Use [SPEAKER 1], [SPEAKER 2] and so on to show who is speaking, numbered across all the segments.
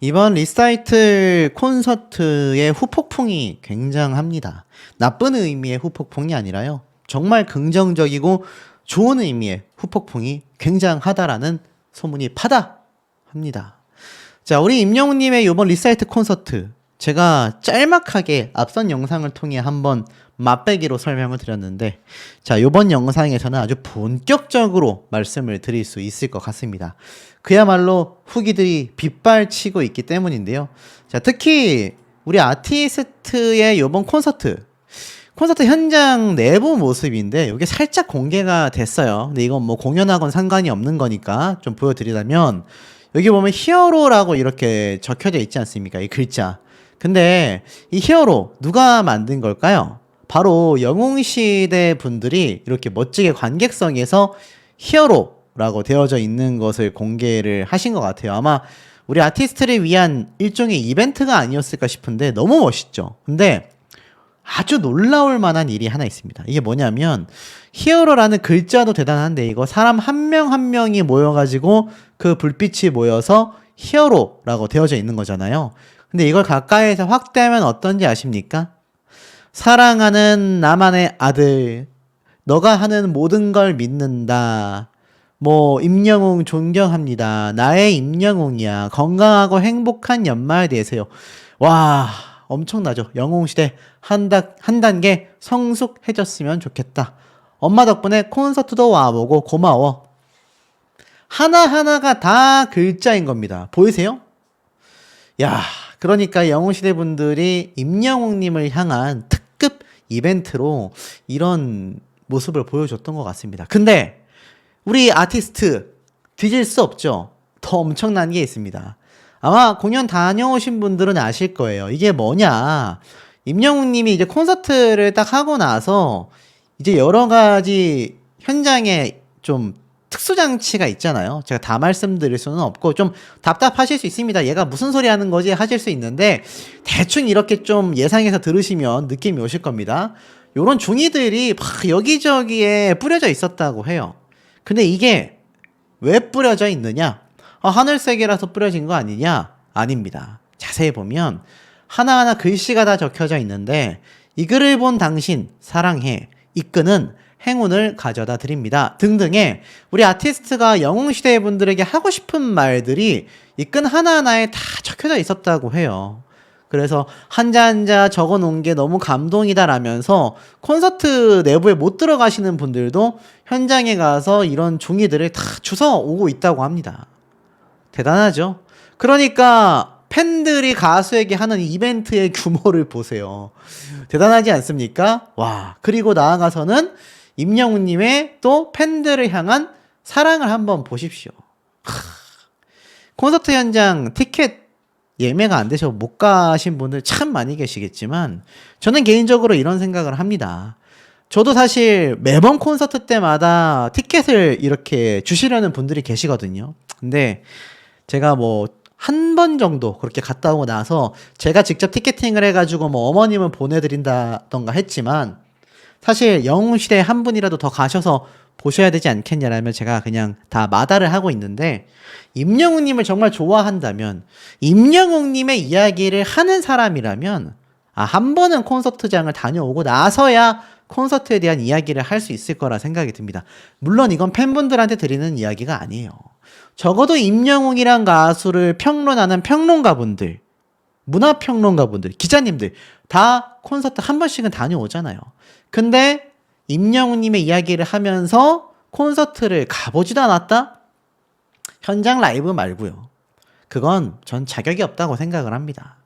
[SPEAKER 1] 이번 리사이틀 콘서트의 후폭풍이 굉장합니다. 나쁜 의미의 후폭풍이 아니라요. 정말 긍정적이고 좋은 의미의 후폭풍이 굉장하다라는 소문이 파다합니다. 자, 우리 임영웅님의 이번 리사이트 콘서트 제가 짤막하게 앞선 영상을 통해 한번 맛배기로 설명을 드렸는데, 자, 이번 영상에서는 아주 본격적으로 말씀을 드릴 수 있을 것 같습니다. 그야말로 후기들이 빗발치고 있기 때문인데요. 자, 특히 우리 아티스트의 이번 콘서트 현장 내부 모습인데 이게 살짝 공개가 됐어요. 근데 이건 뭐 공연하고는 상관이 없는 거니까 좀 보여드리자면, 여기 보면 히어로라고 이렇게 적혀져 있지 않습니까? 이 글자. 근데 이 히어로 누가 만든 걸까요? 바로 영웅시대 분들이 이렇게 멋지게 관객석에서 히어로라고 되어져 있는 것을 공개를 하신 것 같아요. 아마 우리 아티스트를 위한 일종의 이벤트가 아니었을까 싶은데 너무 멋있죠. 근데 아주 놀라울 만한 일이 하나 있습니다. 이게 뭐냐면, 히어로라는 글자도 대단한데 이거 사람 한 명 한 명이 모여가지고 그 불빛이 모여서 히어로라고 되어져 있는 거잖아요. 근데 이걸 가까이에서 확대하면 어떤지 아십니까? 사랑하는 나만의 아들, 너가 하는 모든 걸 믿는다. 뭐 임영웅 존경합니다. 나의 임영웅이야. 건강하고 행복한 연말 되세요. 와, 엄청나죠. 영웅시대 한 단계 성숙해졌으면 좋겠다. 엄마 덕분에 콘서트도 와보고 고마워. 하나하나가 다 글자인 겁니다. 보이세요? 야, 그러니까 영웅시대 분들이 임영웅님을 향한 특급 이벤트로 이런 모습을 보여줬던 것 같습니다. 근데 우리 아티스트 뒤질 수 없죠. 더 엄청난 게 있습니다. 아마 공연 다녀오신 분들은 아실 거예요. 이게 뭐냐, 임영웅님이 이제 콘서트를 딱 하고 나서 이제 여러 가지 현장에 좀 특수장치가 있잖아요. 제가 다 말씀드릴 수는 없고 좀 답답하실 수 있습니다. 얘가 무슨 소리 하는 거지 하실 수 있는데, 대충 이렇게 좀 예상해서 들으시면 느낌이 오실 겁니다. 요런 중이들이 막 여기저기에 뿌려져 있었다고 해요. 근데 이게 왜 뿌려져 있느냐? 하늘색이라서 뿌려진 거 아니냐? 아닙니다. 자세히 보면 하나하나 글씨가 다 적혀져 있는데, 이 글을 본 당신 사랑해, 이 끈은 행운을 가져다 드립니다 등등의 우리 아티스트가 영웅시대 분들에게 하고 싶은 말들이 이 끈 하나하나에 다 적혀져 있었다고 해요. 그래서 한자 한자 적어 놓은 게 너무 감동이다라면서 콘서트 내부에 못 들어가시는 분들도 현장에 가서 이런 종이들을 다 주워 오고 있다고 합니다. 대단하죠? 그러니까 팬들이 가수에게 하는 이벤트의 규모를 보세요. 대단하지 않습니까? 와, 그리고 나아가서는 임영웅님의 또 팬들을 향한 사랑을 한번 보십시오. 콘서트 현장 티켓 예매가 안 되셔서 못 가신 분들 참 많이 계시겠지만, 저는 개인적으로 이런 생각을 합니다. 저도 사실 매번 콘서트 때마다 티켓을 이렇게 주시려는 분들이 계시거든요. 근데 제가 뭐 한 번 정도 그렇게 갔다 오고 나서 제가 직접 티켓팅을 해가지고 뭐 어머님을 보내드린다던가 했지만, 사실 영웅시대에 한 분이라도 더 가셔서 보셔야 되지 않겠냐라면 제가 그냥 다 마다를 하고 있는데, 임영웅님을 정말 좋아한다면, 임영웅님의 이야기를 하는 사람이라면 한 번은 콘서트장을 다녀오고 나서야 콘서트에 대한 이야기를 할 수 있을 거라 생각이 듭니다. 물론 이건 팬분들한테 드리는 이야기가 아니에요. 적어도 임영웅이란 가수를 평론하는 평론가분들, 문화평론가분들, 기자님들 다 콘서트 한 번씩은 다녀오잖아요. 근데 임영웅님의 이야기를 하면서 콘서트를 가보지도 않았다? 현장 라이브 말고요. 그건 전 자격이 없다고 생각을 합니다.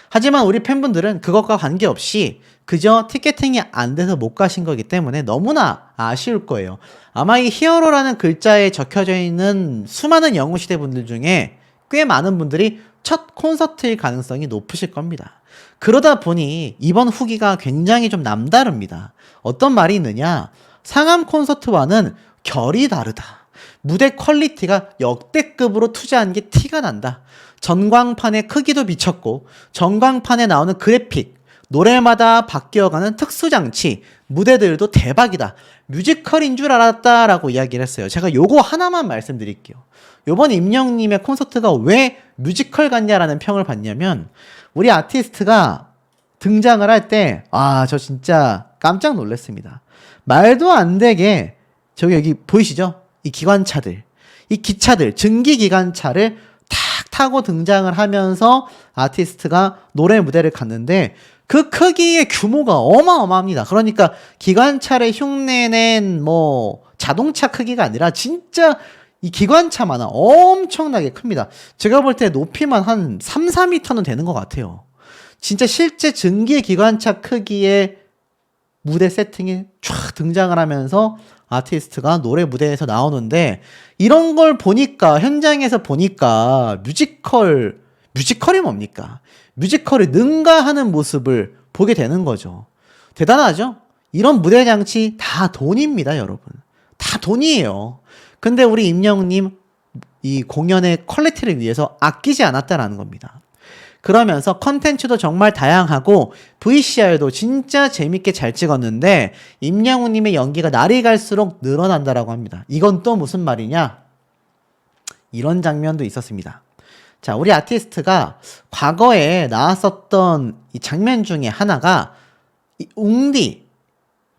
[SPEAKER 1] 하지만 우리 팬분들은 그것과 관계없이 그저 티켓팅이 안 돼서 못 가신 거기 때문에 너무나 아쉬울 거예요. 아마 이 히어로라는 글자에 적혀져 있는 수많은 영웅시대 분들 중에 꽤 많은 분들이 첫 콘서트일 가능성이 높으실 겁니다. 그러다 보니 이번 후기가 굉장히 좀 남다릅니다. 어떤 말이 있느냐? 상암 콘서트와는 결이 다르다. 무대 퀄리티가 역대급으로 투자한 게 티가 난다. 전광판의 크기도 미쳤고, 전광판에 나오는 그래픽, 노래마다 바뀌어가는 특수장치, 무대들도 대박이다. 뮤지컬인 줄 알았다라고 이야기를 했어요. 제가 요거 하나만 말씀드릴게요. 요번 임영웅님의 콘서트가 왜 뮤지컬 같냐라는 평을 받냐면, 우리 아티스트가 등장을 할 때, 저 진짜 깜짝 놀랐습니다. 말도 안 되게, 여기 보이시죠? 이 기관차들, 이 기차들, 증기기관차를 탁 타고 등장을 하면서 아티스트가 노래 무대를 갔는데, 그 크기의 규모가 어마어마합니다. 그러니까 기관차를 흉내낸 자동차 크기가 아니라 진짜 이 기관차만한 엄청나게 큽니다. 제가 볼 때 높이만 한 3, 4m는 되는 것 같아요. 진짜 실제 증기 기관차 크기의 무대 세팅이 쫙 등장을 하면서 아티스트가 노래 무대에서 나오는데, 이런 걸 보니까, 현장에서 보니까 뮤지컬이 뭡니까? 뮤지컬을 능가하는 모습을 보게 되는 거죠. 대단하죠? 이런 무대 장치 다 돈입니다, 여러분. 다 돈이에요. 근데 우리 임영웅님 이 공연의 퀄리티를 위해서 아끼지 않았다라는 겁니다. 그러면서 컨텐츠도 정말 다양하고 VCR도 진짜 재밌게 잘 찍었는데 임영웅님의 연기가 날이 갈수록 늘어난다라고 합니다. 이건 또 무슨 말이냐? 이런 장면도 있었습니다. 자, 우리 아티스트가 과거에 나왔었던 이 장면 중에 하나가 이 웅디,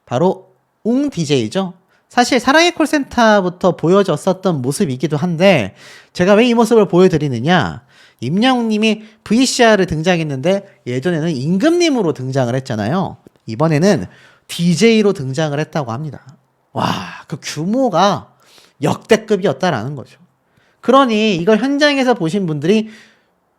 [SPEAKER 1] 바로 웅 DJ죠. 사실 사랑의 콜센터부터 보여줬었던 모습이기도 한데, 제가 왜 이 모습을 보여드리느냐? 임영웅님이 VCR을 등장했는데 예전에는 임금님으로 등장을 했잖아요. 이번에는 DJ로 등장을 했다고 합니다. 와, 그 규모가 역대급이었다라는 거죠. 그러니 이걸 현장에서 보신 분들이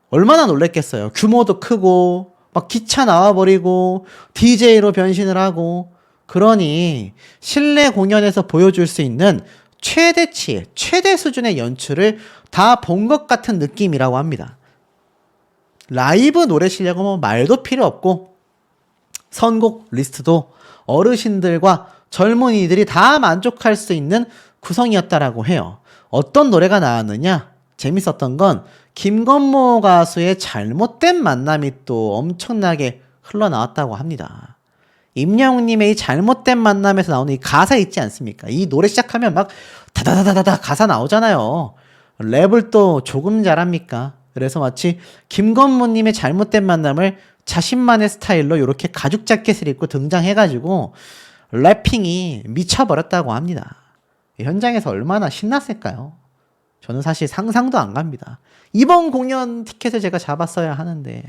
[SPEAKER 1] 얼마나 놀랬겠어요. 규모도 크고 막 기차 나와버리고 DJ로 변신을 하고. 그러니 실내 공연에서 보여줄 수 있는 최대치의 최대 수준의 연출을 다 본 것 같은 느낌이라고 합니다. 라이브 노래 실력은 말도 필요 없고 선곡 리스트도 어르신들과 젊은이들이 다 만족할 수 있는 구성이었다라고 해요. 어떤 노래가 나왔느냐? 재밌었던 건 김건모 가수의 잘못된 만남이 또 엄청나게 흘러나왔다고 합니다. 임영웅님의 이 잘못된 만남에서 나오는 이 가사 있지 않습니까? 이 노래 시작하면 막 다다다다다 가사 나오잖아요. 랩을 또 조금 잘합니까? 그래서 마치 김건모님의 잘못된 만남을 자신만의 스타일로 이렇게 가죽 자켓을 입고 등장해가지고 래핑이 미쳐버렸다고 합니다. 현장에서 얼마나 신났을까요? 저는 사실 상상도 안 갑니다. 이번 공연 티켓을 제가 잡았어야 하는데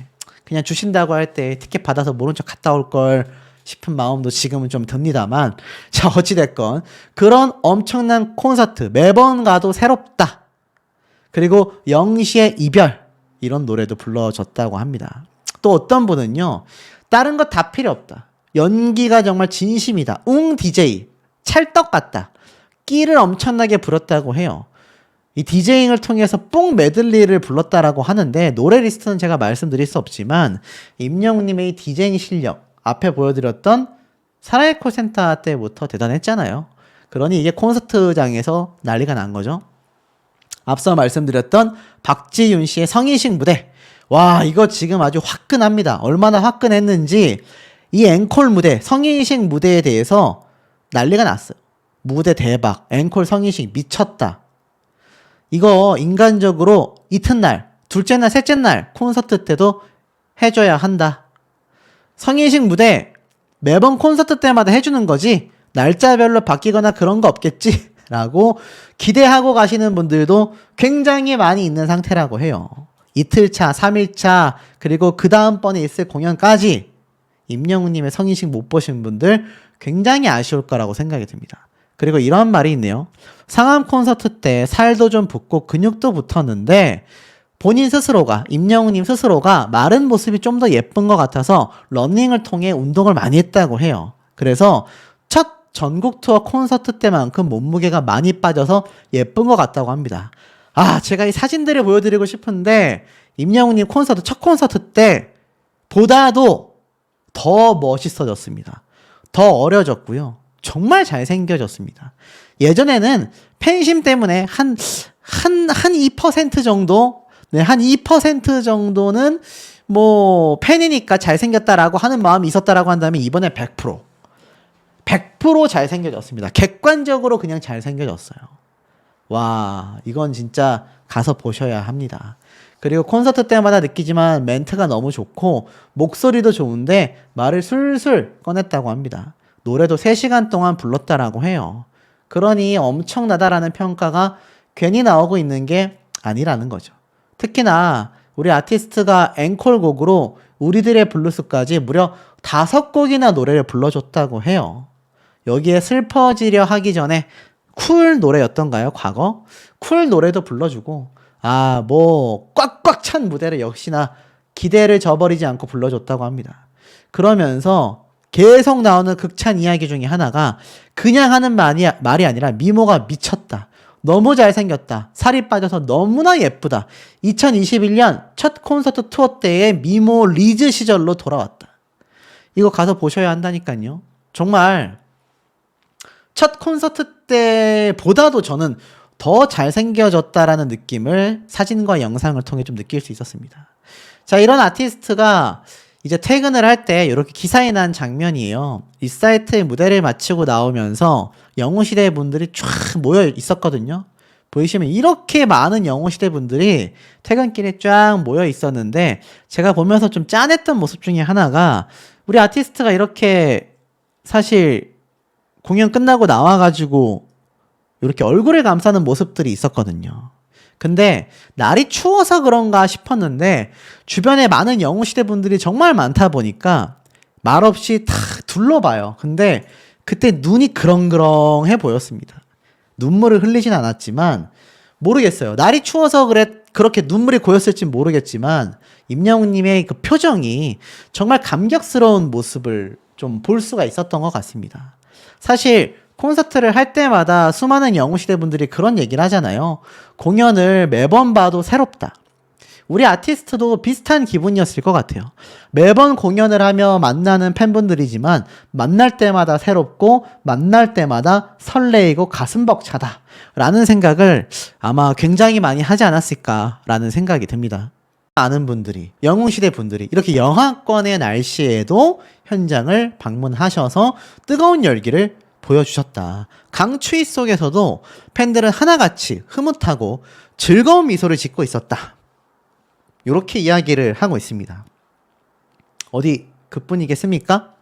[SPEAKER 1] 그냥 주신다고 할 때 티켓 받아서 모른 척 갔다 올 걸 싶은 마음도 지금은 좀 듭니다만, 자, 어찌됐건 그런 엄청난 콘서트 매번 가도 새롭다. 그리고 영시의 이별, 이런 노래도 불러줬다고 합니다. 또 어떤 분은요, 다른 거 다 필요 없다. 연기가 정말 진심이다. 웅 DJ 찰떡 같다. 끼를 엄청나게 부렸다고 해요. 이 디제잉을 통해서 뽕 메들리를 불렀다라고 하는데, 노래 리스트는 제가 말씀드릴 수 없지만 임영웅님의 이 디제잉 실력 앞에 보여드렸던 사랑의 콜센터 때부터 대단했잖아요. 그러니 이게 콘서트장에서 난리가 난 거죠. 앞서 말씀드렸던 박지윤 씨의 성인식 무대, 와, 이거 지금 아주 화끈합니다. 얼마나 화끈했는지 이 앵콜 무대, 성인식 무대에 대해서 난리가 났어요. 무대 대박, 앵콜 성인식 미쳤다. 이거 인간적으로 이튿날, 둘째 날, 셋째 날 콘서트 때도 해줘야 한다. 성인식 무대 매번 콘서트 때마다 해주는 거지 날짜별로 바뀌거나 그런 거 없겠지? 라고 기대하고 가시는 분들도 굉장히 많이 있는 상태라고 해요. 이틀차, 3일차, 그리고 그 다음번에 있을 공연까지 임영웅님의 성인식 못 보신 분들 굉장히 아쉬울 거라고 생각이 듭니다. 그리고 이런 말이 있네요. 상암 콘서트 때 살도 좀 붙고 근육도 붙었는데 본인 스스로가, 임영웅님 스스로가 마른 모습이 좀 더 예쁜 것 같아서 러닝을 통해 운동을 많이 했다고 해요. 그래서 첫 전국 투어 콘서트 때만큼 몸무게가 많이 빠져서 예쁜 것 같다고 합니다. 아, 제가 이 사진들을 보여드리고 싶은데 임영웅님 콘서트, 첫 콘서트 때 보다도 더 멋있어졌습니다. 더 어려졌고요. 정말 잘생겨졌습니다. 예전에는 팬심 때문에 한 2% 정도, 한 2% 정도는 뭐 팬이니까 잘생겼다라고 하는 마음이 있었다라고 한다면 이번에 100% 잘생겨졌습니다. 객관적으로 그냥 잘생겨졌어요. 와, 이건 진짜 가서 보셔야 합니다. 그리고 콘서트 때마다 느끼지만 멘트가 너무 좋고 목소리도 좋은데 말을 술술 꺼냈다고 합니다. 노래도 3시간 동안 불렀다라고 해요. 그러니 엄청나다라는 평가가 괜히 나오고 있는 게 아니라는 거죠. 특히나 우리 아티스트가 앵콜곡으로 우리들의 블루스까지 무려 5곡이나 노래를 불러줬다고 해요. 여기에 슬퍼지려 하기 전에 쿨 노래였던가요? 과거? 쿨 노래도 불러주고 뭐 꽉꽉 찬 무대를 역시나 기대를 저버리지 않고 불러줬다고 합니다. 그러면서 계속 나오는 극찬 이야기 중에 하나가 그냥 하는 말이 아니라 미모가 미쳤다. 너무 잘생겼다. 살이 빠져서 너무나 예쁘다. 2021년 첫 콘서트 투어 때의 미모 리즈 시절로 돌아왔다. 이거 가서 보셔야 한다니까요. 정말 첫 콘서트 때보다도 저는 더 잘생겨졌다라는 느낌을 사진과 영상을 통해 좀 느낄 수 있었습니다. 자, 이런 아티스트가 이제 퇴근을 할 때 이렇게 기사에 난 장면이에요. 리사이트의 무대를 마치고 나오면서 영웅시대 분들이 쫙 모여 있었거든요. 보이시면 이렇게 많은 영웅시대 분들이 퇴근길에 쫙 모여 있었는데 제가 보면서 좀 짠했던 모습 중에 하나가 우리 아티스트가 이렇게 사실 공연 끝나고 나와가지고 이렇게 얼굴을 감싸는 모습들이 있었거든요. 근데 날이 추워서 그런가 싶었는데 주변에 많은 영웅시대 분들이 정말 많다 보니까 말없이 탁 둘러봐요. 근데 그때 눈이 그렁그렁해 보였습니다. 눈물을 흘리진 않았지만 모르겠어요. 날이 추워서 그렇게 눈물이 고였을지 모르겠지만 임영웅님의 그 표정이 정말 감격스러운 모습을 좀 볼 수가 있었던 것 같습니다. 사실 콘서트를 할 때마다 수많은 영웅시대 분들이 그런 얘기를 하잖아요. 공연을 매번 봐도 새롭다. 우리 아티스트도 비슷한 기분이었을 것 같아요. 매번 공연을 하며 만나는 팬분들이지만 만날 때마다 새롭고 만날 때마다 설레이고 가슴 벅차다 라는 생각을 아마 굉장히 많이 하지 않았을까라는 생각이 듭니다. 아는 분들이, 영웅시대 분들이 이렇게 영하권의 날씨에도 현장을 방문하셔서 뜨거운 열기를 보여주셨다. 강추위 속에서도 팬들은 하나같이 흐뭇하고 즐거운 미소를 짓고 있었다. 이렇게 이야기를 하고 있습니다. 어디 그뿐이겠습니까?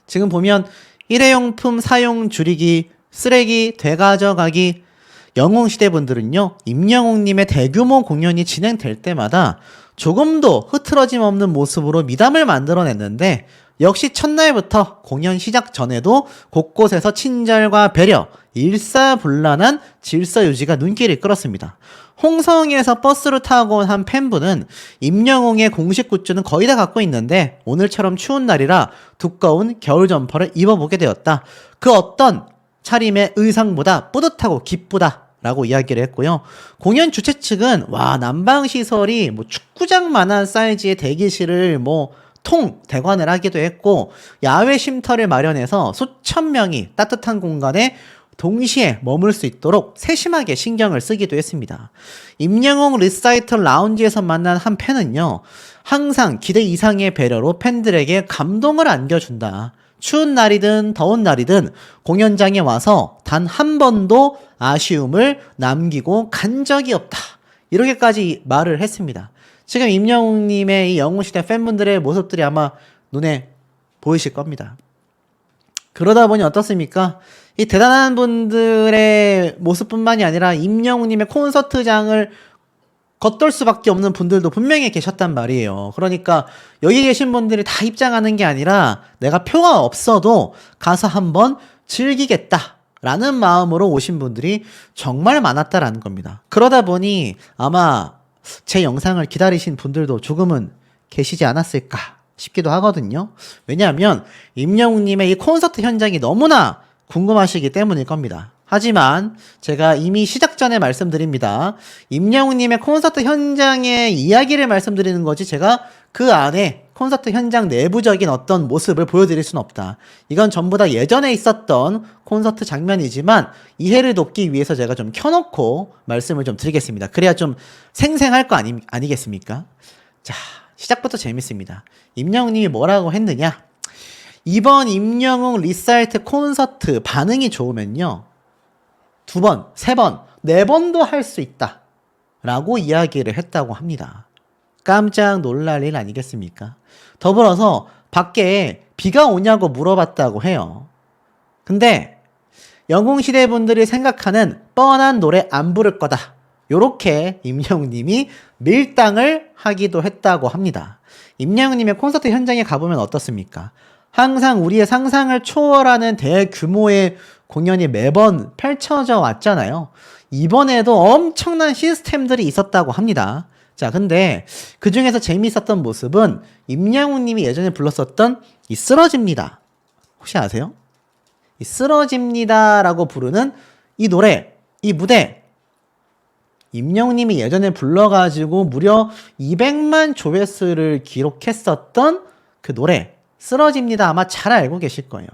[SPEAKER 1] 지금 보면 일회용품 사용 줄이기, 쓰레기 되가져가기, 영웅시대 분들은요, 임영웅님의 대규모 공연이 진행될 때마다 조금도 흐트러짐 없는 모습으로 미담을 만들어냈는데 역시 첫날부터 공연 시작 전에도 곳곳에서 친절과 배려, 일사불란한 질서 유지가 눈길을 끌었습니다. 홍성에서 버스를 타고 온 한 팬분은 임영웅의 공식 굿즈는 거의 다 갖고 있는데 오늘처럼 추운 날이라 두꺼운 겨울 점퍼를 입어보게 되었다. 그 어떤 차림의 의상보다 뿌듯하고 기쁘다 라고 이야기를 했고요. 공연 주최 측은 난방시설이 축구장만한 사이즈의 대기실을 대관을 하기도 했고 야외 쉼터를 마련해서 수천 명이 따뜻한 공간에 동시에 머물 수 있도록 세심하게 신경을 쓰기도 했습니다. 임영웅 리사이틀 라운지에서 만난 한 팬은요, 항상 기대 이상의 배려로 팬들에게 감동을 안겨준다. 추운 날이든 더운 날이든 공연장에 와서 단 한 번도 아쉬움을 남기고 간 적이 없다. 이렇게까지 말을 했습니다. 지금 임영웅님의 이 영웅시대 팬분들의 모습들이 아마 눈에 보이실 겁니다. 그러다 보니 어떻습니까? 이 대단한 분들의 모습뿐만이 아니라 임영웅님의 콘서트장을 겉돌 수밖에 없는 분들도 분명히 계셨단 말이에요. 그러니까 여기 계신 분들이 다 입장하는 게 아니라 내가 표가 없어도 가서 한번 즐기겠다라는 마음으로 오신 분들이 정말 많았다라는 겁니다. 그러다 보니 아마 제 영상을 기다리신 분들도 조금은 계시지 않았을까 싶기도 하거든요. 왜냐하면 임영웅님의 이 콘서트 현장이 너무나 궁금하시기 때문일 겁니다. 하지만 제가 이미 시작 전에 말씀드립니다. 임영웅님의 콘서트 현장의 이야기를 말씀드리는 거지 제가 그 안에 콘서트 현장 내부적인 어떤 모습을 보여드릴 수는 없다. 이건 전부 다 예전에 있었던 콘서트 장면이지만 이해를 돕기 위해서 제가 좀 켜놓고 말씀을 좀 드리겠습니다. 그래야 좀 생생할 거 아니겠습니까? 자, 시작부터 재밌습니다. 임영웅님이 뭐라고 했느냐? 이번 임영웅 리사이트 콘서트 반응이 좋으면요, 2번, 3번, 4번도 할 수 있다 라고 이야기를 했다고 합니다. 깜짝 놀랄 일 아니겠습니까? 더불어서 밖에 비가 오냐고 물어봤다고 해요. 근데 영웅시대 분들이 생각하는 뻔한 노래 안 부를 거다, 요렇게 임영웅님이 밀당을 하기도 했다고 합니다. 임영웅님의 콘서트 현장에 가보면 어떻습니까? 항상 우리의 상상을 초월하는 대규모의 공연이 매번 펼쳐져 왔잖아요. 이번에도 엄청난 시스템들이 있었다고 합니다. 자, 근데 그 중에서 재미있었던 모습은 임영웅님이 예전에 불렀었던 이 쓰러집니다. 혹시 아세요? 이 쓰러집니다라고 부르는 이 노래, 이 무대, 임영웅님이 예전에 불러가지고 무려 200만 조회수를 기록했었던 그 노래, 쓰러집니다. 아마 잘 알고 계실 거예요.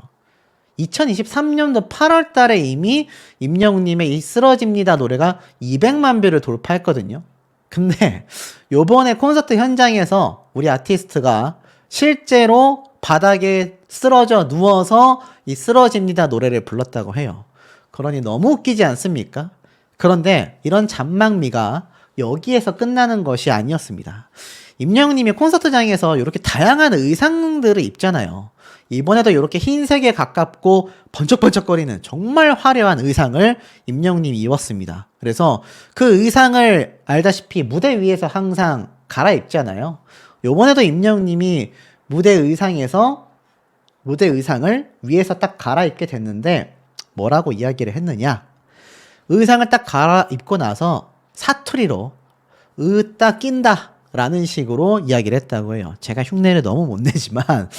[SPEAKER 1] 2023년도 8월 달에 이미 임영웅님의 이 쓰러집니다 노래가 200만 뷰를 돌파했거든요. 근데 요번에 콘서트 현장에서 우리 아티스트가 실제로 바닥에 쓰러져 누워서 이 쓰러집니다 노래를 불렀다고 해요. 그러니 너무 웃기지 않습니까? 그런데 이런 잔망미가 여기에서 끝나는 것이 아니었습니다. 임영웅님이 콘서트장에서 이렇게 다양한 의상들을 입잖아요. 이번에도 이렇게 흰색에 가깝고 번쩍번쩍거리는 정말 화려한 의상을 임영웅님이 입었습니다. 그래서 그 의상을 알다시피 무대 위에서 항상 갈아입잖아요. 요번에도 임영웅님이 무대 의상을 위에서 딱 갈아입게 됐는데 뭐라고 이야기를 했느냐? 의상을 딱 갈아입고 나서 사투리로 으따 낀다 라는 식으로 이야기를 했다고 해요. 제가 흉내를 너무 못 내지만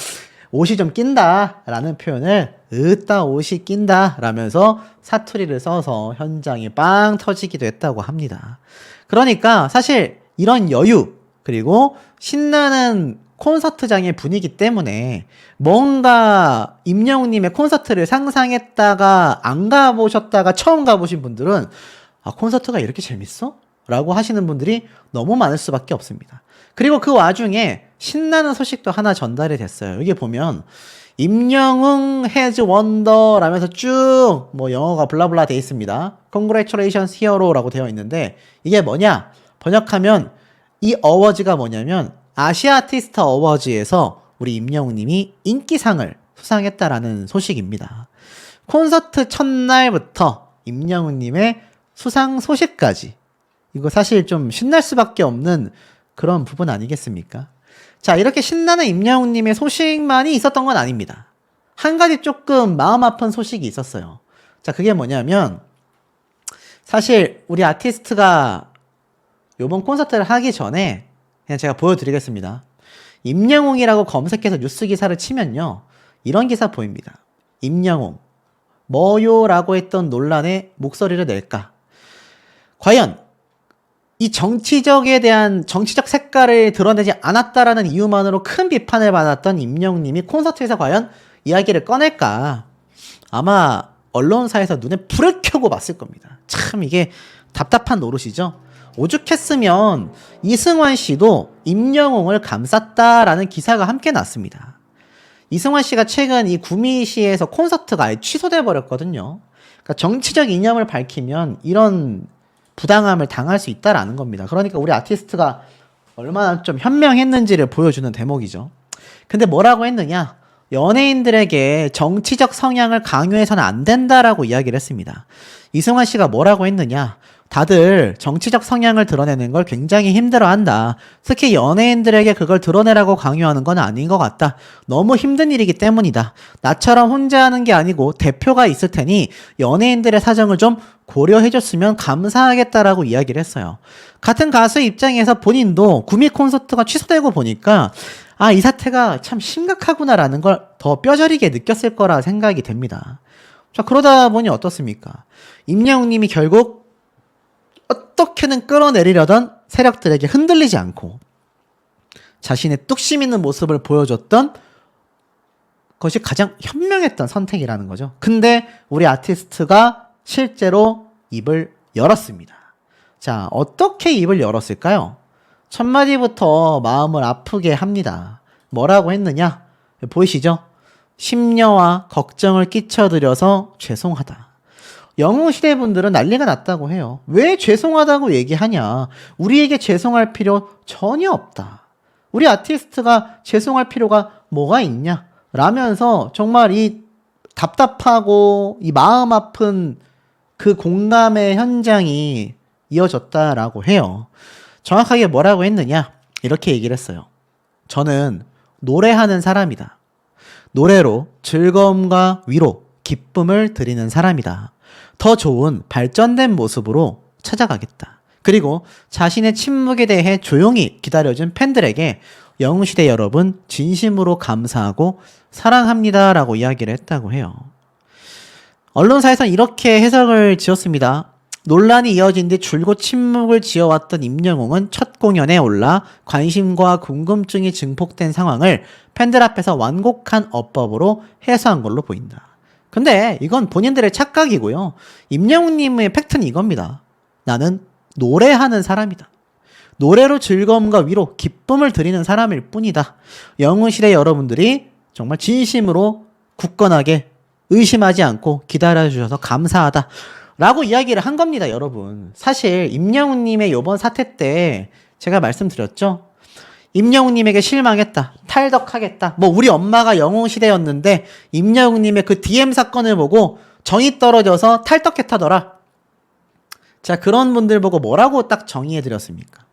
[SPEAKER 1] 옷이 좀 낀다 라는 표현을 으따 옷이 낀다 라면서 사투리를 써서 현장이 빵 터지기도 했다고 합니다. 그러니까 사실 이런 여유 그리고 신나는 콘서트장의 분위기 때문에 뭔가 임영웅님의 콘서트를 상상했다가 안 가보셨다가 처음 가보신 분들은 아, 콘서트가 이렇게 재밌어? 라고 하시는 분들이 너무 많을 수밖에 없습니다. 그리고 그 와중에 신나는 소식도 하나 전달이 됐어요. 여기 보면 임영웅 has wonder 라면서 쭉 뭐 영어가 블라블라 돼 있습니다. Congratulations hero 라고 되어 있는데 이게 뭐냐? 번역하면 이 어워즈가 뭐냐면 아시아 아티스트 어워즈에서 우리 임영웅님이 인기상을 수상했다라는 소식입니다. 콘서트 첫날부터 임영웅님의 수상 소식까지 이거 사실 좀 신날 수밖에 없는 그런 부분 아니겠습니까? 자, 이렇게 신나는 임영웅님의 소식만이 있었던 건 아닙니다. 한 가지 조금 마음 아픈 소식이 있었어요. 자, 그게 뭐냐면 사실 우리 아티스트가 요번 콘서트를 하기 전에 그냥 제가 보여드리겠습니다. 임영웅이라고 검색해서 뉴스 기사를 치면요, 이런 기사 보입니다. 임영웅 뭐요라고 했던 논란에 목소리를 낼까? 과연 이 정치적에 대한 정치적 색깔을 드러내지 않았다라는 이유만으로 큰 비판을 받았던 임영웅님이 콘서트에서 과연 이야기를 꺼낼까? 아마 언론사에서 눈에 불을 켜고 봤을 겁니다. 참 이게 답답한 노릇이죠. 오죽했으면 이승환 씨도 임영웅을 감쌌다라는 기사가 함께 났습니다. 이승환 씨가 최근 이 구미시에서 콘서트가 아예 취소돼 버렸거든요. 그러니까 정치적 이념을 밝히면 이런 부당함을 당할 수 있다라는 겁니다. 그러니까 우리 아티스트가 얼마나 좀 현명했는지를 보여주는 대목이죠. 근데 뭐라고 했느냐? 연예인들에게 정치적 성향을 강요해서는 안 된다라고 이야기를 했습니다. 이승환 씨가 뭐라고 했느냐? 다들 정치적 성향을 드러내는 걸 굉장히 힘들어한다. 특히 연예인들에게 그걸 드러내라고 강요하는 건 아닌 것 같다. 너무 힘든 일이기 때문이다. 나처럼 혼자 하는 게 아니고 대표가 있을 테니 연예인들의 사정을 좀 고려해줬으면 감사하겠다라고 이야기를 했어요. 같은 가수 입장에서 본인도 구미 콘서트가 취소되고 보니까 아, 이 사태가 참 심각하구나라는 걸 더 뼈저리게 느꼈을 거라 생각이 됩니다. 자, 그러다 보니 어떻습니까? 임영웅님이 결국 어떻게든 끌어내리려던 세력들에게 흔들리지 않고 자신의 뚝심 있는 모습을 보여줬던 것이 가장 현명했던 선택이라는 거죠. 근데 우리 아티스트가 실제로 입을 열었습니다. 자, 어떻게 입을 열었을까요? 첫 마디부터 마음을 아프게 합니다. 뭐라고 했느냐? 보이시죠? 심려와 걱정을 끼쳐드려서 죄송하다. 영웅시대 분들은 난리가 났다고 해요. 왜 죄송하다고 얘기하냐? 우리에게 죄송할 필요 전혀 없다. 우리 아티스트가 죄송할 필요가 뭐가 있냐? 라면서 정말 이 답답하고 이 마음 아픈 그 공감의 현장이 이어졌다라고 해요. 정확하게 뭐라고 했느냐? 이렇게 얘기를 했어요. 저는 노래하는 사람이다. 노래로 즐거움과 위로, 기쁨을 드리는 사람이다. 더 좋은 발전된 모습으로 찾아가겠다. 그리고 자신의 침묵에 대해 조용히 기다려준 팬들에게 영웅시대 여러분 진심으로 감사하고 사랑합니다 라고 이야기를 했다고 해요. 언론사에서는 이렇게 해석을 지었습니다. 논란이 이어진 뒤 줄곧 침묵을 지어왔던 임영웅은 첫 공연에 올라 관심과 궁금증이 증폭된 상황을 팬들 앞에서 완곡한 어법으로 해소한 걸로 보인다. 근데 이건 본인들의 착각이고요. 임영웅님의 팩트는 이겁니다. 나는 노래하는 사람이다. 노래로 즐거움과 위로, 기쁨을 드리는 사람일 뿐이다. 영웅시대 여러분들이 정말 진심으로 굳건하게 의심하지 않고 기다려주셔서 감사하다. 라고 이야기를 한 겁니다, 여러분. 사실 임영웅님의 요번 사태 때 제가 말씀드렸죠. 임영웅님에게 실망했다. 탈덕하겠다. 뭐 우리 엄마가 영웅시대였는데 임영웅님의 그 DM 사건을 보고 정이 떨어져서 탈덕했다더라. 자, 그런 분들 보고 뭐라고 딱 정의해드렸습니까?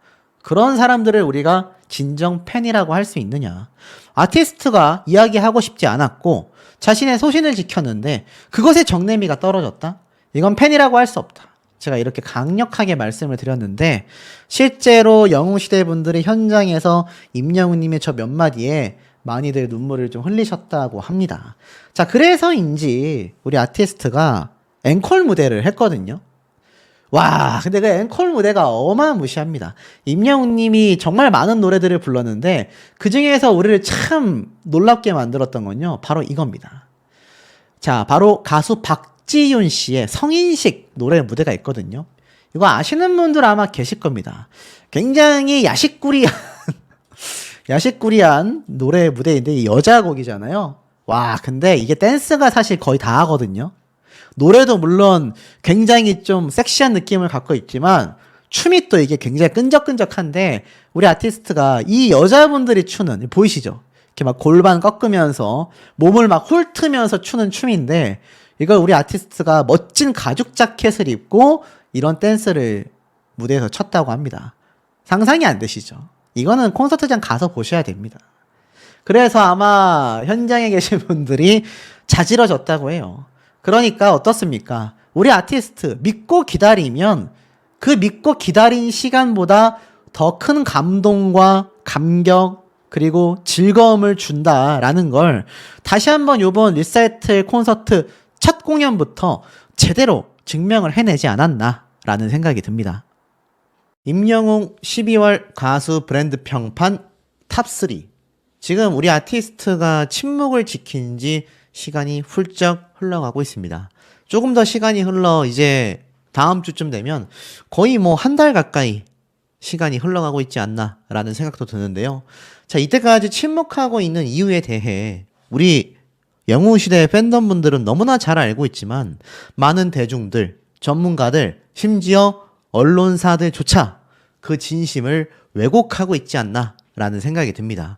[SPEAKER 1] 그런 사람들을 우리가 진정 팬이라고 할 수 있느냐. 아티스트가 이야기하고 싶지 않았고 자신의 소신을 지켰는데 그것에 정내미가 떨어졌다? 이건 팬이라고 할 수 없다. 제가 이렇게 강력하게 말씀을 드렸는데 실제로 영웅시대 분들이 현장에서 임영웅님의 저 몇 마디에 많이들 눈물을 좀 흘리셨다고 합니다. 자, 그래서인지 우리 아티스트가 앵콜 무대를 했거든요. 와, 근데 그 앵콜 무대가 어마무시합니다. 임영웅님이 정말 많은 노래들을 불렀는데 그 중에서 우리를 참 놀랍게 만들었던 건요, 바로 이겁니다. 자, 바로 가수 박지윤 씨의 성인식 노래 무대가 있거든요. 이거 아시는 분들 아마 계실 겁니다. 굉장히 야식꾸리한 노래 무대인데 여자 곡이잖아요. 와, 근데 이게 댄스가 사실 거의 다 하거든요. 노래도 물론 굉장히 좀 섹시한 느낌을 갖고 있지만 춤이 또 이게 굉장히 끈적끈적한데 우리 아티스트가 이 여자분들이 추는, 보이시죠? 이렇게 막 골반 꺾으면서 몸을 막 훑으면서 추는 춤인데 이걸 우리 아티스트가 멋진 가죽 자켓을 입고 이런 댄스를 무대에서 췄다고 합니다. 상상이 안 되시죠? 이거는 콘서트장 가서 보셔야 됩니다. 그래서 아마 현장에 계신 분들이 자지러졌다고 해요. 그러니까 어떻습니까? 우리 아티스트 믿고 기다리면 그 믿고 기다린 시간보다 더 큰 감동과 감격 그리고 즐거움을 준다라는 걸 다시 한번 이번 리사이틀 콘서트 첫 공연부터 제대로 증명을 해내지 않았나라는 생각이 듭니다. 임영웅 12월 가수 브랜드 평판 탑3. 지금 우리 아티스트가 침묵을 지킨 지 시간이 훌쩍 흘러가고 있습니다. 조금 더 시간이 흘러 이제 다음 주쯤 되면 거의 뭐 한 달 가까이 시간이 흘러가고 있지 않나라는 생각도 드는데요. 자, 이때까지 침묵하고 있는 이유에 대해 우리 영웅시대 팬덤분들은 너무나 잘 알고 있지만 많은 대중들, 전문가들, 심지어 언론사들조차 그 진심을 왜곡하고 있지 않나라는 생각이 듭니다.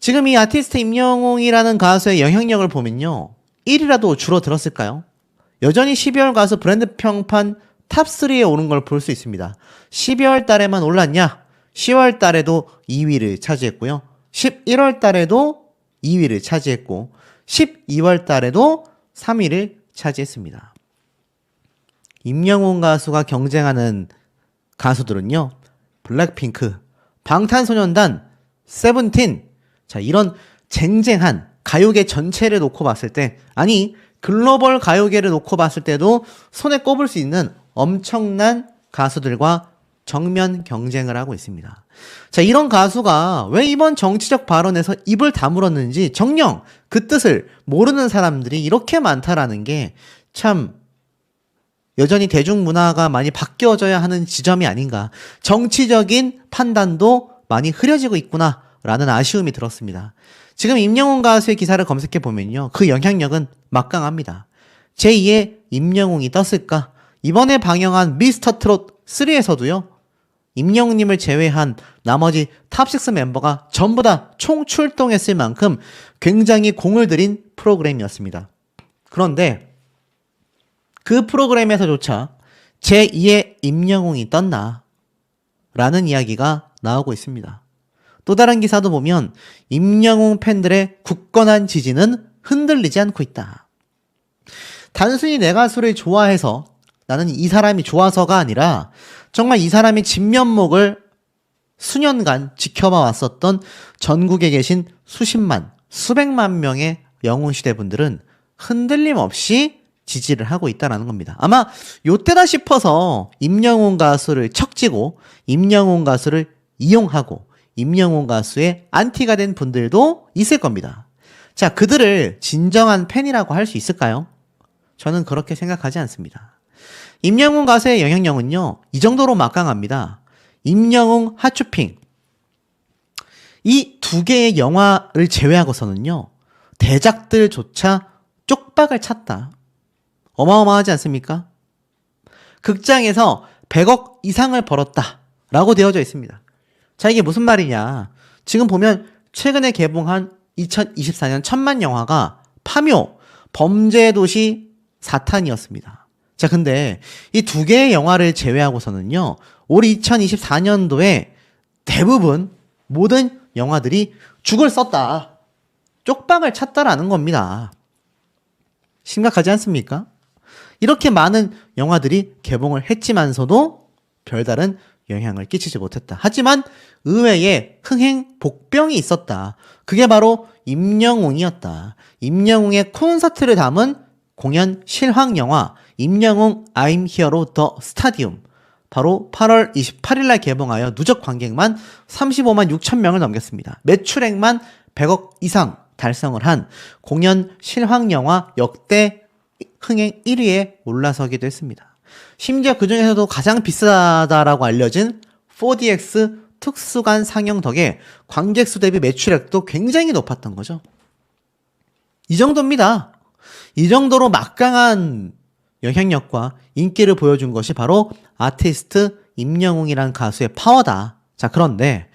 [SPEAKER 1] 지금 이 아티스트 임영웅이라는 가수의 영향력을 보면요, 1위라도 줄어들었을까요? 여전히 12월 가수 브랜드 평판 탑3에 오른 걸 볼 수 있습니다. 12월 달에만 올랐냐? 10월 달에도 2위를 차지했고요. 11월 달에도 2위를 차지했고 12월 달에도 3위를 차지했습니다. 임영웅 가수가 경쟁하는 가수들은요, 블랙핑크, 방탄소년단, 세븐틴, 자, 이런 쟁쟁한 가요계 전체를 놓고 봤을 때, 아니 글로벌 가요계를 놓고 봤을 때도 손에 꼽을 수 있는 엄청난 가수들과 정면 경쟁을 하고 있습니다. 자, 이런 가수가 왜 이번 정치적 발언에서 입을 다물었는지 정녕 그 뜻을 모르는 사람들이 이렇게 많다라는 게 참 여전히 대중문화가 많이 바뀌어져야 하는 지점이 아닌가. 정치적인 판단도 많이 흐려지고 있구나 라는 아쉬움이 들었습니다. 지금 임영웅 가수의 기사를 검색해 보면요, 그 영향력은 막강합니다. 제2의 임영웅이 떴을까? 이번에 방영한 미스터 트롯 3에서도요, 임영웅님을 제외한 나머지 탑6 멤버가 전부 다 총출동했을 만큼 굉장히 공을 들인 프로그램이었습니다. 그런데 그 프로그램에서조차 제2의 임영웅이 떴나? 라는 이야기가 나오고 있습니다. 또 다른 기사도 보면 임영웅 팬들의 굳건한 지지는 흔들리지 않고 있다. 단순히 내 가수를 좋아해서, 나는 이 사람이 좋아서가 아니라 정말 이 사람의 진면목을 수년간 지켜봐 왔었던 전국에 계신 수십만, 수백만 명의 영웅시대 분들은 흔들림 없이 지지를 하고 있다는 겁니다. 아마 요때다 싶어서 임영웅 가수를 척지고 임영웅 가수를 이용하고 임영웅 가수의 안티가 된 분들도 있을 겁니다. 자, 그들을 진정한 팬이라고 할 수 있을까요? 저는 그렇게 생각하지 않습니다. 임영웅 가수의 영향력은요, 이 정도로 막강합니다. 임영웅, 하츄핑, 이 두 개의 영화를 제외하고서는요, 대작들조차 쪽박을 찼다. 어마어마하지 않습니까? 극장에서 100억 이상을 벌었다 라고 되어져 있습니다. 자, 이게 무슨 말이냐. 지금 보면 최근에 개봉한 2024년 천만 영화가 파묘, 범죄도시 사탄이었습니다. 자, 근데 이 두 개의 영화를 제외하고서는요, 올 2024년도에 대부분 모든 영화들이 죽을 썼다, 쪽박을 찼다라는 겁니다. 심각하지 않습니까? 이렇게 많은 영화들이 개봉을 했지만서도 별다른 영향을 끼치지 못했다. 하지만 의외의 흥행 복병이 있었다. 그게 바로 임영웅이었다. 임영웅의 콘서트를 담은 공연 실황 영화 임영웅 I'm Hero The Stadium, 바로 8월 28일 날 개봉하여 누적 관객만 35만 6천 명을 넘겼습니다. 매출액만 100억 이상 달성을 한 공연 실황 영화 역대 흥행 1위에 올라서기도 했습니다. 심지어 그 중에서도 가장 비싸다라고 알려진 4DX 특수관 상영 덕에 관객 수 대비 매출액도 굉장히 높았던 거죠. 이 정도입니다. 이 정도로 막강한 영향력과 인기를 보여준 것이 바로 아티스트 임영웅이란 가수의 파워다. 자, 그런데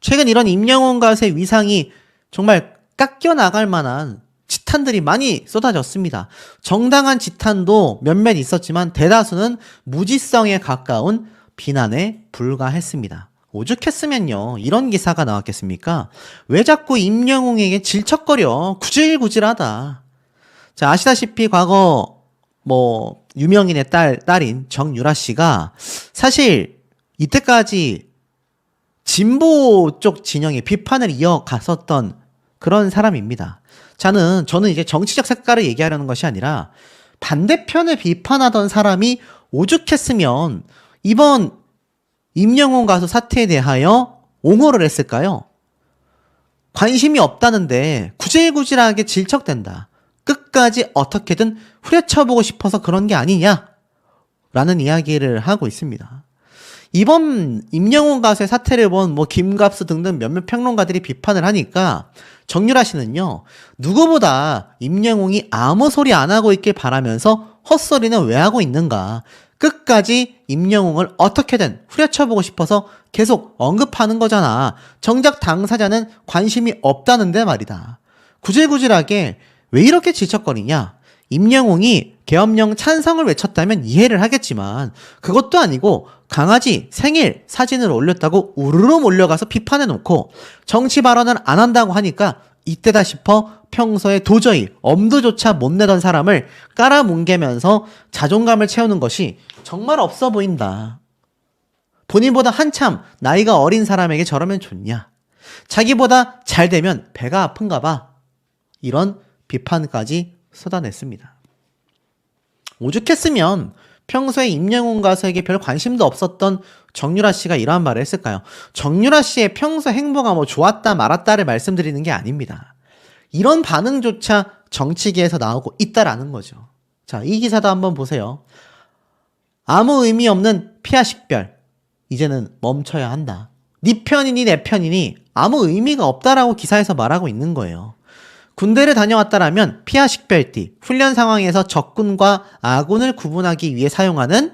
[SPEAKER 1] 최근 이런 임영웅 가수의 위상이 정말 깎여나갈 만한 지탄들이 많이 쏟아졌습니다. 정당한 지탄도 몇몇 있었지만 대다수는 무지성에 가까운 비난에 불과했습니다. 오죽했으면요, 이런 기사가 나왔겠습니까? 왜 자꾸 임영웅에게 질척거려? 구질구질하다. 자, 아시다시피 과거 유명인의 딸인 정유라 씨가 사실 이때까지 진보 쪽 진영의 비판을 이어갔었던 그런 사람입니다. 저는 이제 정치적 색깔을 얘기하려는 것이 아니라 반대편을 비판하던 사람이 오죽했으면 이번 임영웅 가수 사태에 대하여 옹호를 했을까요? 관심이 없다는데 구질구질하게 질척댄다. 끝까지 어떻게든 후려쳐보고 싶어서 그런 게 아니냐? 라는 이야기를 하고 있습니다. 이번 임영웅 가수의 사태를 본 김갑수 등등 몇몇 평론가들이 비판을 하니까 정유라 씨는요, 누구보다 임영웅이 아무 소리 안 하고 있길 바라면서 헛소리는 왜 하고 있는가? 끝까지 임영웅을 어떻게든 후려쳐보고 싶어서 계속 언급하는 거잖아. 정작 당사자는 관심이 없다는데 말이다. 구질구질하게 왜 이렇게 질척거리냐? 임영웅이 계엄령 찬성을 외쳤다면 이해를 하겠지만 그것도 아니고 강아지 생일 사진을 올렸다고 우르르 몰려가서 비판해놓고 정치 발언을 안 한다고 하니까 이때다 싶어 평소에 도저히 엄두조차 못 내던 사람을 깔아뭉개면서 자존감을 채우는 것이 정말 없어 보인다. 본인보다 한참 나이가 어린 사람에게 저러면 좋냐? 자기보다 잘 되면 배가 아픈가 봐. 이런 비판까지 쏟아냈습니다. 오죽했으면 평소에 임영웅 가수에게 별 관심도 없었던 정유라 씨가 이러한 말을 했을까요? 정유라 씨의 평소 행보가 좋았다 말았다를 말씀드리는 게 아닙니다. 이런 반응조차 정치계에서 나오고 있다라는 거죠. 자, 이 기사도 한번 보세요. 아무 의미 없는 피아 식별. 이제는 멈춰야 한다. 네 편이니 내 편이니 아무 의미가 없다라고 기사에서 말하고 있는 거예요. 군대를 다녀왔다라면 피아 식별띠, 훈련 상황에서 적군과 아군을 구분하기 위해 사용하는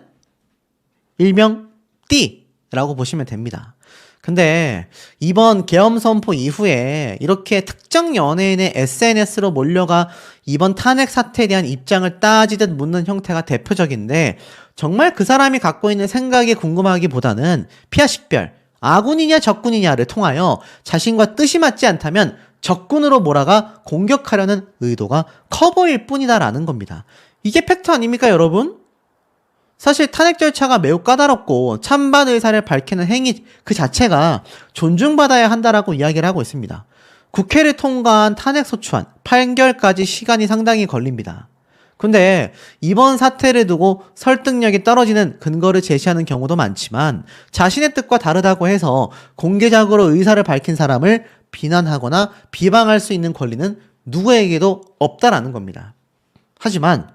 [SPEAKER 1] 일명 띠라고 보시면 됩니다. 근데 이번 계엄 선포 이후에 이렇게 특정 연예인의 SNS로 몰려가 이번 탄핵 사태에 대한 입장을 따지듯 묻는 형태가 대표적인데, 정말 그 사람이 갖고 있는 생각이 궁금하기보다는 피아 식별, 아군이냐 적군이냐를 통하여 자신과 뜻이 맞지 않다면 적군으로 몰아가 공격하려는 의도가 커 보일 뿐이다라는 겁니다. 이게 팩트 아닙니까, 여러분? 사실 탄핵 절차가 매우 까다롭고 찬반 의사를 밝히는 행위 그 자체가 존중받아야 한다라고 이야기를 하고 있습니다. 국회를 통과한 탄핵 소추안 판결까지 시간이 상당히 걸립니다. 근데 이번 사태를 두고 설득력이 떨어지는 근거를 제시하는 경우도 많지만, 자신의 뜻과 다르다고 해서 공개적으로 의사를 밝힌 사람을 비난하거나 비방할 수 있는 권리는 누구에게도 없다라는 겁니다. 하지만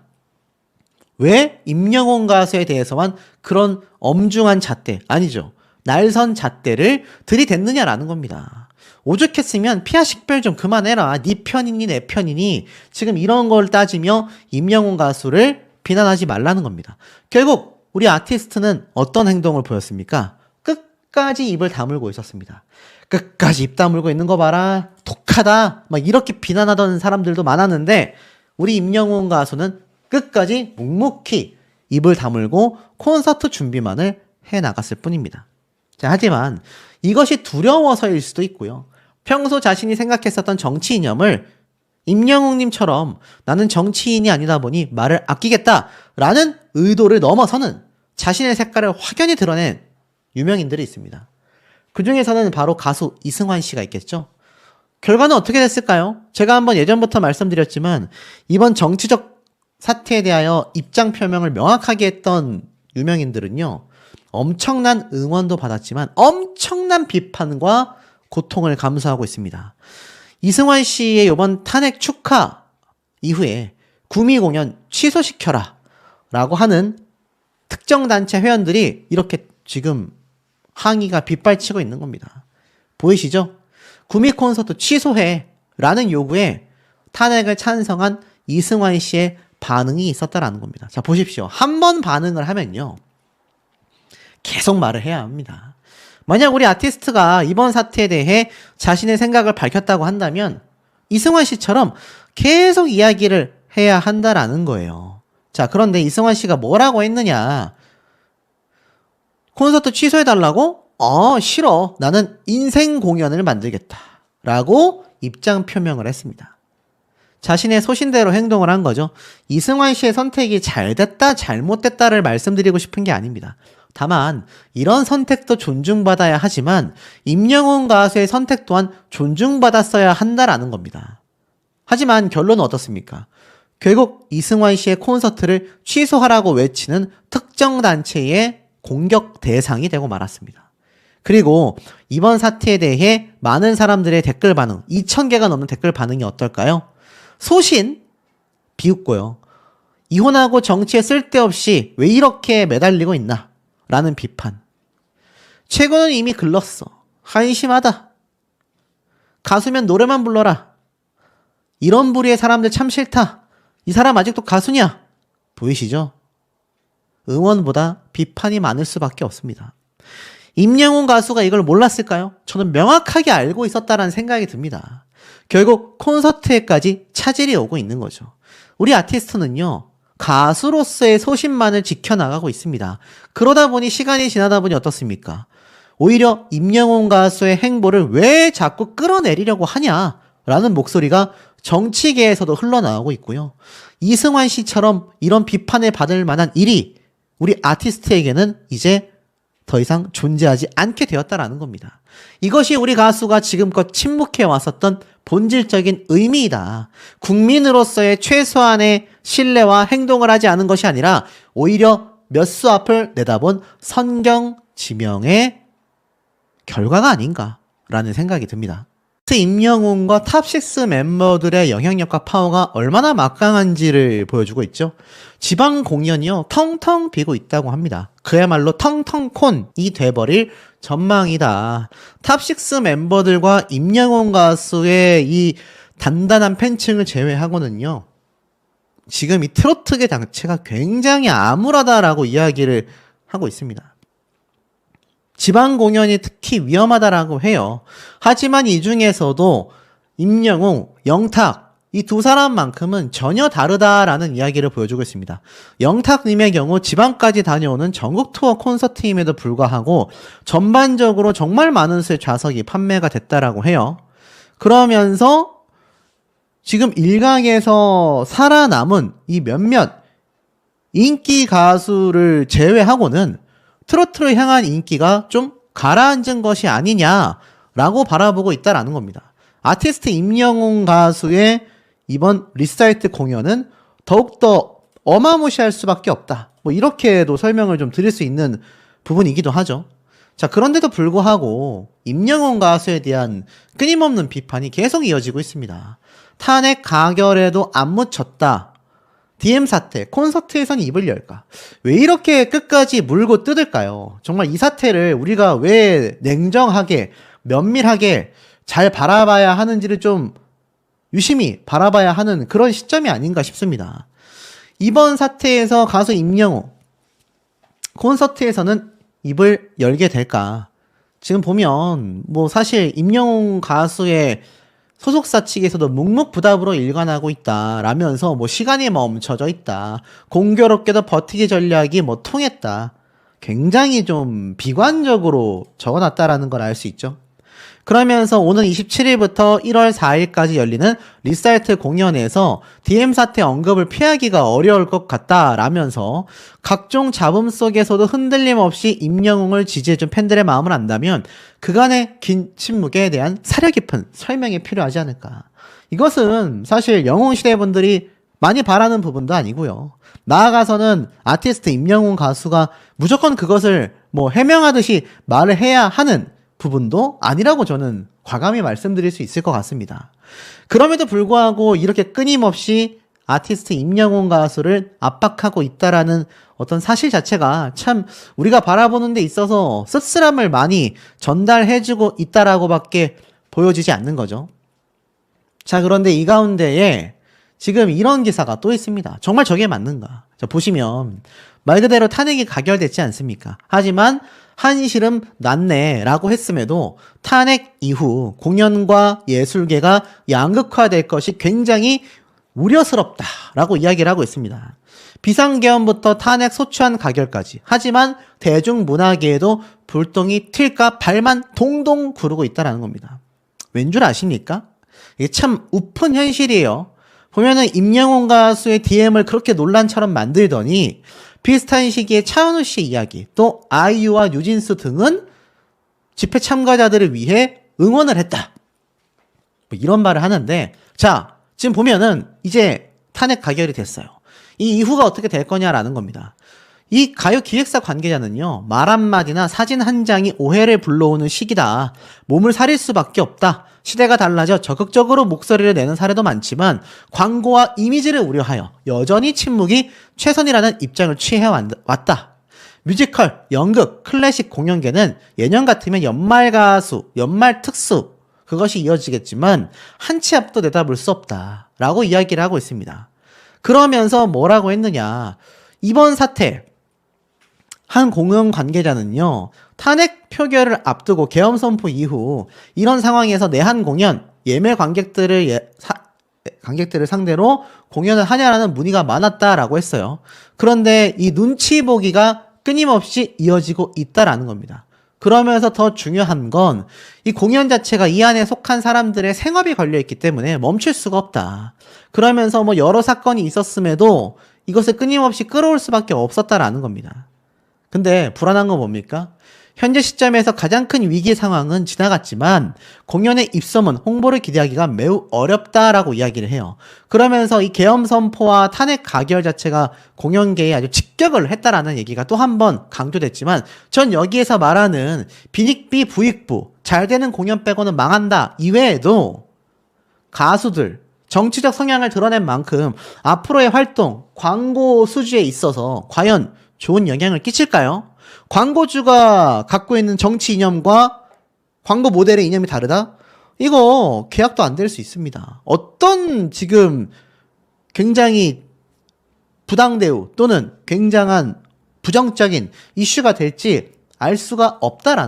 [SPEAKER 1] 왜 임영웅 가수에 대해서만 그런 엄중한 잣대, 아니죠, 날선 잣대를 들이댔느냐라는 겁니다. 오죽했으면 피아 식별 좀 그만해라, 네 편이니 내 편이니 지금 이런 걸 따지며 임영웅 가수를 비난하지 말라는 겁니다. 결국 우리 아티스트는 어떤 행동을 보였습니까? 끝까지 입을 다물고 있었습니다. 끝까지 입 다물고 있는 거 봐라, 독하다, 막 이렇게 비난하던 사람들도 많았는데, 우리 임영웅 가수는 끝까지 묵묵히 입을 다물고 콘서트 준비만을 해나갔을 뿐입니다. 자, 하지만 이것이 두려워서일 수도 있고요. 평소 자신이 생각했었던 정치 이념을 임영웅님처럼 나는 정치인이 아니다 보니 말을 아끼겠다라는 의도를 넘어서는 자신의 색깔을 확연히 드러낸 유명인들이 있습니다. 그 중에서는 바로 가수 이승환 씨가 있겠죠. 결과는 어떻게 됐을까요? 제가 한번 예전부터 말씀드렸지만 이번 정치적 사태에 대하여 입장 표명을 명확하게 했던 유명인들은요, 엄청난 응원도 받았지만 엄청난 비판과 고통을 감수하고 있습니다. 이승환 씨의 이번 탄핵 축하 이후에 구미 공연 취소시켜라 라고 하는 특정 단체 회원들이 이렇게 지금 항의가 빗발치고 있는 겁니다. 보이시죠? 구미 콘서트 취소해 라는 요구에 탄핵을 찬성한 이승환 씨의 반응이 있었다라는 겁니다. 자, 보십시오. 한 번 반응을 하면요, 계속 말을 해야 합니다. 만약 우리 아티스트가 이번 사태에 대해 자신의 생각을 밝혔다고 한다면 이승환 씨처럼 계속 이야기를 해야 한다라는 거예요. 자, 그런데 이승환 씨가 뭐라고 했느냐? 콘서트 취소해달라고? 싫어. 나는 인생 공연을 만들겠다 라고 입장 표명을 했습니다. 자신의 소신대로 행동을 한 거죠. 이승환 씨의 선택이 잘됐다 잘못됐다를 말씀드리고 싶은 게 아닙니다. 다만 이런 선택도 존중받아야 하지만 임영웅 가수의 선택 또한 존중받았어야 한다라는 겁니다. 하지만 결론은 어떻습니까? 결국 이승환 씨의 콘서트를 취소하라고 외치는 특정 단체의 공격 대상이 되고 말았습니다. 그리고 이번 사태에 대해 많은 사람들의 댓글 반응, 2,000개가 넘는 댓글 반응이 어떨까요? 소신 비웃고요. 이혼하고 정치에 쓸데없이 왜 이렇게 매달리고 있나? 라는 비판. 최고는 이미 글렀어. 한심하다. 가수면 노래만 불러라. 이런 부류의 사람들 참 싫다. 이 사람 아직도 가수냐? 보이시죠? 응원보다 비판이 많을 수밖에 없습니다. 임영웅 가수가 이걸 몰랐을까요? 저는 명확하게 알고 있었다라는 생각이 듭니다. 결국 콘서트에까지 차질이 오고 있는 거죠. 우리 아티스트는요, 가수로서의 소신만을 지켜나가고 있습니다. 그러다 보니 시간이 지나다 보니 어떻습니까? 오히려 임영웅 가수의 행보를 왜 자꾸 끌어내리려고 하냐라는 목소리가 정치계에서도 흘러나오고 있고요. 이승환 씨처럼 이런 비판을 받을 만한 일이 우리 아티스트에게는 이제 더 이상 존재하지 않게 되었다라는 겁니다. 이것이 우리 가수가 지금껏 침묵해 왔었던 본질적인 의미이다. 국민으로서의 최소한의 신뢰와 행동을 하지 않은 것이 아니라 오히려 몇 수 앞을 내다본 선경 지명의 결과가 아닌가라는 생각이 듭니다. 아티스트 임영웅과 탑6 멤버들의 영향력과 파워가 얼마나 막강한지를 보여주고 있죠. 지방 공연이요 텅텅 비고 있다고 합니다. 그야말로 텅텅콘이 돼버릴 전망이다. 탑6 멤버들과 임영웅 가수의 이 단단한 팬층을 제외하고는요, 지금 이 트로트계 자체가 굉장히 암울하다라고 이야기를 하고 있습니다. 지방 공연이 특히 위험하다라고 해요. 하지만 이 중에서도 임영웅, 영탁 이 두 사람만큼은 전혀 다르다라는 이야기를 보여주고 있습니다. 영탁님의 경우 지방까지 다녀오는 전국 투어 콘서트임에도 불구하고 전반적으로 정말 많은 수의 좌석이 판매가 됐다라고 해요. 그러면서 지금 일각에서 살아남은 이 몇몇 인기 가수를 제외하고는 트로트를 향한 인기가 좀 가라앉은 것이 아니냐라고 바라보고 있다라는 겁니다. 아티스트 임영웅 가수의 이번 리사이트 공연은 더욱더 어마무시할 수밖에 없다. 뭐 이렇게도 설명을 좀 드릴 수 있는 부분이기도 하죠. 자, 그런데도 불구하고 임영웅 가수에 대한 끊임없는 비판이 계속 이어지고 있습니다. 탄핵 가결에도 안 묻혔다. DM 사태, 콘서트에선 입을 열까? 왜 이렇게 끝까지 물고 뜯을까요? 정말 이 사태를 우리가 왜 냉정하게, 면밀하게 잘 바라봐야 하는지를 좀 유심히 바라봐야 하는 그런 시점이 아닌가 싶습니다. 이번 사태에서 가수 임영웅, 콘서트에서는 입을 열게 될까? 지금 보면, 뭐 사실 임영웅 가수의 소속사 측에서도 묵묵부답으로 일관하고 있다 라면서 뭐 시간이 멈춰져 있다, 공교롭게도 버티기 전략이 뭐 통했다, 굉장히 좀 비관적으로 적어놨다라는 걸 알 수 있죠. 그러면서 오는 27일부터 1월 4일까지 열리는 리사이트 공연에서 DM 사태 언급을 피하기가 어려울 것 같다라면서 각종 잡음 속에서도 흔들림 없이 임영웅을 지지해준 팬들의 마음을 안다면 그간의 긴 침묵에 대한 사려 깊은 설명이 필요하지 않을까. 이것은 사실 영웅시대 분들이 많이 바라는 부분도 아니고요. 나아가서는 아티스트 임영웅 가수가 무조건 그것을 뭐 해명하듯이 말을 해야 하는 부분도 아니라고 저는 과감히 말씀드릴 수 있을 것 같습니다. 그럼에도 불구하고 이렇게 끊임없이 아티스트 임영웅 가수를 압박하고 있다라는 어떤 사실 자체가 참 우리가 바라보는 데 있어서 씁쓸함을 많이 전달해주고 있다라고밖에 보여지지 않는 거죠. 자, 그런데 이 가운데에 지금 이런 기사가 또 있습니다. 정말 저게 맞는가? 자, 보시면 말 그대로 탄핵이 가결됐지 않습니까? 하지만 한시름 났네 라고 했음에도 탄핵 이후 공연과 예술계가 양극화될 것이 굉장히 우려스럽다 라고 이야기를 하고 있습니다. 비상계엄부터 탄핵 소추안 가결까지, 하지만 대중문화계에도 불똥이 튈까 발만 동동 구르고 있다는 겁니다. 왠 줄 아십니까? 이게 참 우픈 현실이에요. 보면은 임영웅 가수의 DM을 그렇게 논란처럼 만들더니 비슷한 시기에 차은우 씨의 이야기, 또 아이유와 뉴진스 등은 집회 참가자들을 위해 응원을 했다, 뭐 이런 말을 하는데, 자, 지금 보면은 이제 탄핵 가결이 됐어요. 이 이후가 어떻게 될 거냐라는 겁니다. 이 가요 기획사 관계자는요, 말 한마디나 사진 한 장이 오해를 불러오는 시기다, 몸을 사릴 수밖에 없다, 시대가 달라져 적극적으로 목소리를 내는 사례도 많지만 광고와 이미지를 우려하여 여전히 침묵이 최선이라는 입장을 취해왔다. 뮤지컬, 연극, 클래식 공연계는 예년 같으면 연말 가수, 연말 특수, 그것이 이어지겠지만 한치 앞도 내다볼 수 없다 라고 이야기를 하고 있습니다. 그러면서 뭐라고 했느냐, 이번 사태 한 공연 관계자는요, 탄핵 표결을 앞두고 계엄 선포 이후 이런 상황에서 내한 공연 예매 관객들을 상대로 공연을 하냐라는 문의가 많았다라고 했어요. 그런데 이 눈치 보기가 끊임없이 이어지고 있다라는 겁니다. 그러면서 더 중요한 건 이 공연 자체가 이 안에 속한 사람들의 생업이 걸려있기 때문에 멈출 수가 없다. 그러면서 뭐 여러 사건이 있었음에도 이것을 끊임없이 끌어올 수밖에 없었다라는 겁니다. 근데 불안한 건 뭡니까? 현재 시점에서 가장 큰 위기 상황은 지나갔지만 공연의 입소문, 홍보를 기대하기가 매우 어렵다라고 이야기를 해요. 그러면서 이 계엄 선포와 탄핵 가결 자체가 공연계에 아주 직격을 했다라는 얘기가 또 한 번 강조됐지만, 전 여기에서 말하는 비닉비 부익부, 잘 되는 공연 빼고는 망한다 이외에도 가수들 정치적 성향을 드러낸 만큼 앞으로의 활동, 광고 수주에 있어서 과연 좋은 영향을 끼칠까요? 광고주가 갖고 있는 정치 이념과 광고 모델의 이념이 다르다? 이거 계약도 안 될 수 있습니다. 어떤 지금 굉장히 부당대우 또는 굉장한 부정적인 이슈가 될지 알 수가 없다라는